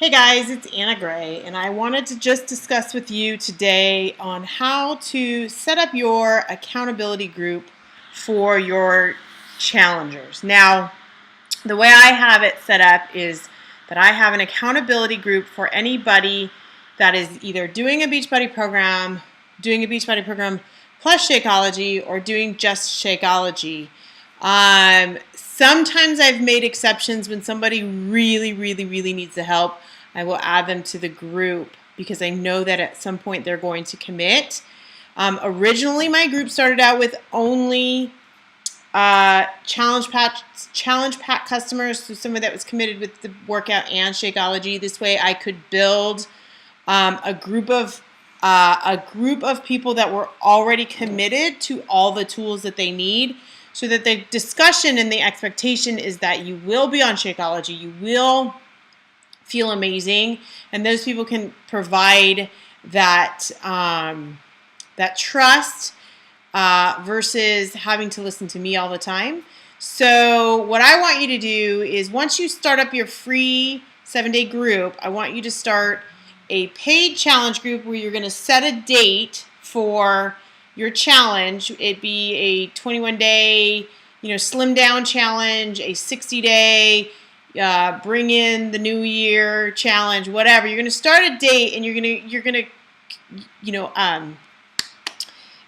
Hey guys, it's Anna Gray, and I wanted to just discuss with you today on how to set up your accountability group for your challengers. Now, the way I have it set up is that I have an accountability group for anybody that is either doing a Beachbody program, plus Shakeology, or doing just Shakeology. Sometimes I've made exceptions when somebody really needs the help. I will add them to the group because I know that at some point they're going to commit. Originally, my group started out with only challenge pack customers, so somebody that was committed with the workout and Shakeology. This way, I could build a group of people that were already committed to all the tools that they need, so that the discussion and the expectation is that you will be on Shakeology, you will feel amazing, and those people can provide that that trust versus having to listen to me all the time. So what I want you to do is, once you start up your free 7-day group, I want you to start a paid challenge group where you're going to set a date for your challenge. It'd be a 21-day, slim down challenge, a 60-day, bring in the new year challenge, whatever. You're going to start a date, and you're gonna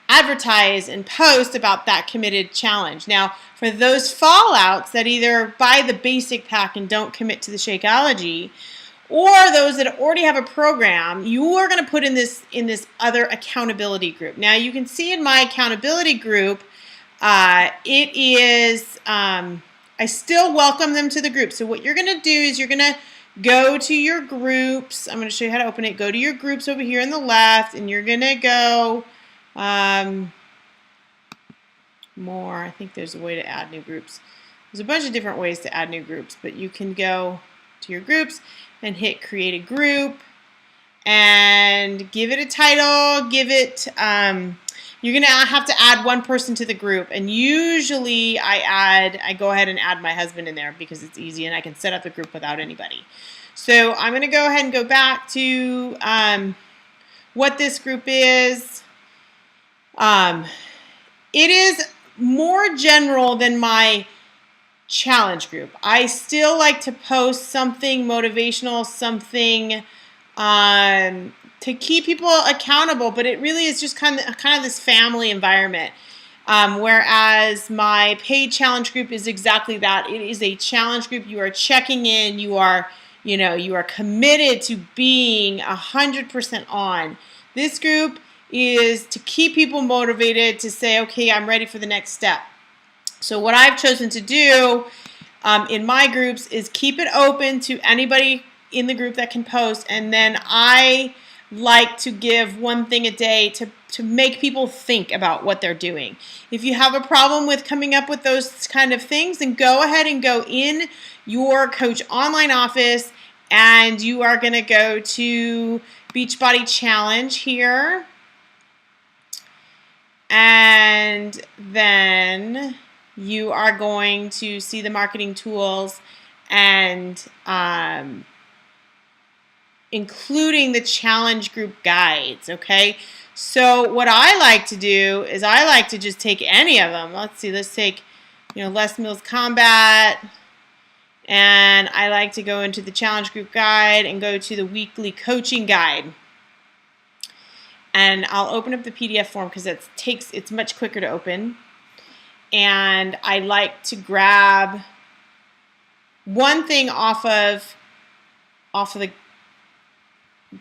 advertise and post about that committed challenge. Now, for those fallouts that either buy the basic pack and don't commit to the Shakeology, or those that already have a program, you are going to put in this other accountability group. Now, you can see in my accountability group, it is I still welcome them to the group. So what you're going to do is you're going to go to your groups. I'm going to show you how to open it. Go to your groups over here on the left, and you're going to go more. I think there's a way to add new groups. There's a bunch of different ways to add new groups, but you can go to your groups and hit create a group and give it a title. Give it, you're going to have to add one person to the group, and usually I go ahead and add my husband in there because it's easy and I can set up the group without anybody. So I'm going to go ahead and go back to what this group is. It is more general than my challenge group. I still like to post something motivational, something to keep people accountable, but it really is just kind of this family environment. Whereas my paid challenge group is exactly that. It is a challenge group. You are checking in. You are committed to being 100% on. This group is to keep people motivated to say, okay, I'm ready for the next step. So what I've chosen to do in my groups is keep it open to anybody in the group that can post, and then I like to give one thing a day to make people think about what they're doing. If you have a problem with coming up with those kind of things, then go ahead and go in your Coach Online office, and you are going to go to Beachbody Challenge here, and then you are going to see the marketing tools and including the challenge group guides, okay? So what I like to do is I like to just take any of them. Let's see, let's take, Les Mills Combat, and I like to go into the challenge group guide and go to the weekly coaching guide. And I'll open up the PDF form because it's much quicker to open. And I like to grab one thing off of the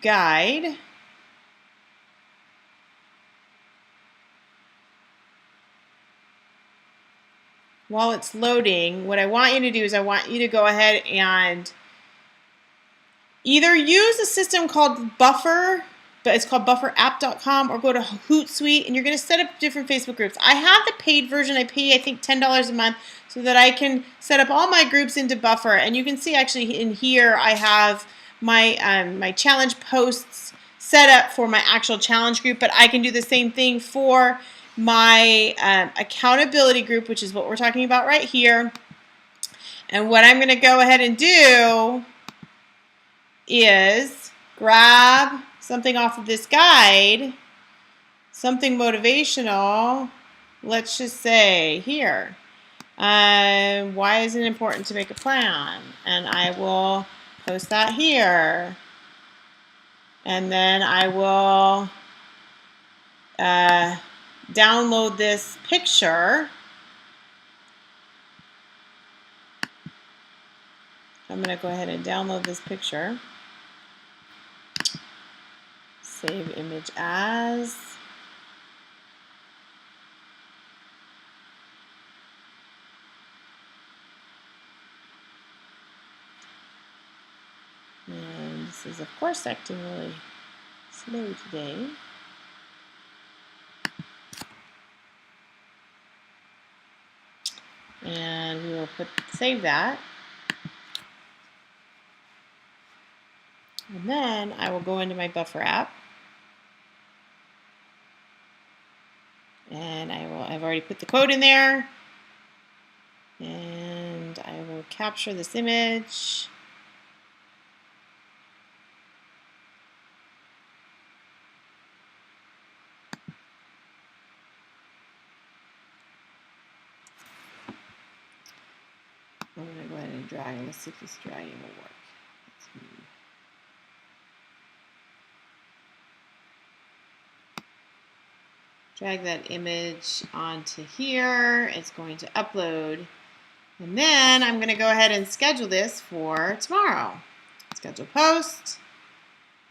guide. While it's loading, what I want you to do is I want you to go ahead and either use a system called Buffer, but it's called bufferapp.com, or go to Hootsuite, and you're going to set up different Facebook groups. I have the paid version. I pay, I think, $10 a month so that I can set up all my groups into Buffer. And you can see actually in here I have my my challenge posts set up for my actual challenge group, but I can do the same thing for my accountability group, which is what we're talking about right here. And what I'm going to go ahead and do is grab something off of this guide, something motivational. Let's just say here, why is it important to make a plan? And I will post that here. And then I will download this picture. I'm going to go ahead and download this picture. Save image as. And this is, of course, acting really slow today. And we will save that. And then I will go into my Buffer app. And I've already put the code in there. And I will capture this image. I'm going to go ahead and drag it. Let's see if this dragging will work. Drag that image onto here. It's going to upload. And then I'm going to go ahead and schedule this for tomorrow. Schedule post.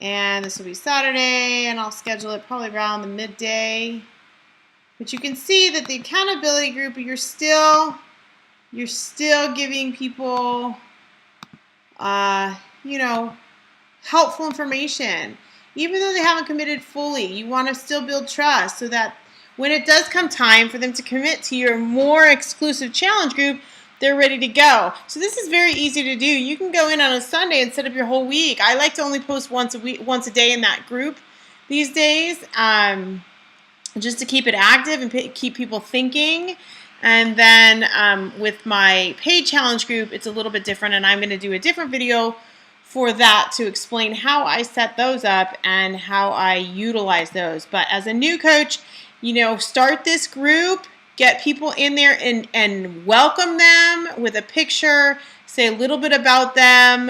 And this will be Saturday, and I'll schedule it probably around the midday. But you can see that the accountability group, you're still giving people, you know, helpful information. Even though they haven't committed fully, you want to still build trust so that when it does come time for them to commit to your more exclusive challenge group, they're ready to go. So this is very easy to do. You can go in on a Sunday and set up your whole week. I like to only post once a day in that group these days, just to keep it active and keep people thinking. And then with my paid challenge group, it's a little bit different, and I'm going to do a different video for that to explain how I set those up and how I utilize those. But as a new coach, you know, start this group, get people in there and welcome them with a picture, say a little bit about them.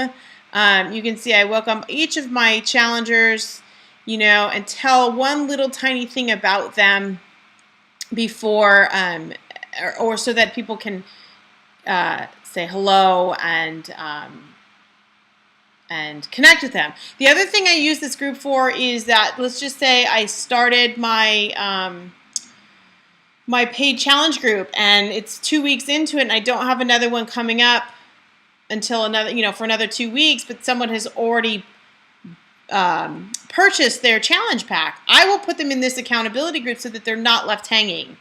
You can see I welcome each of my challengers, you know, and tell one little tiny thing about them before, or so that people can say hello and connect with them. The other thing I use this group for is that, let's just say I started my my paid challenge group and it's 2 weeks into it and I don't have another one coming up until another, you know, for another 2 weeks, but someone has already purchased their challenge pack. I will put them in this accountability group so that they're not left hanging.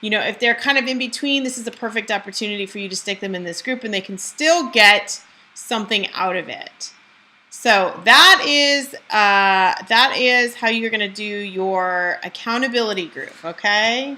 You know, if they're kind of in between, this is a perfect opportunity for you to stick them in this group and they can still get something out of it. So that is how you're going to do your accountability group, okay?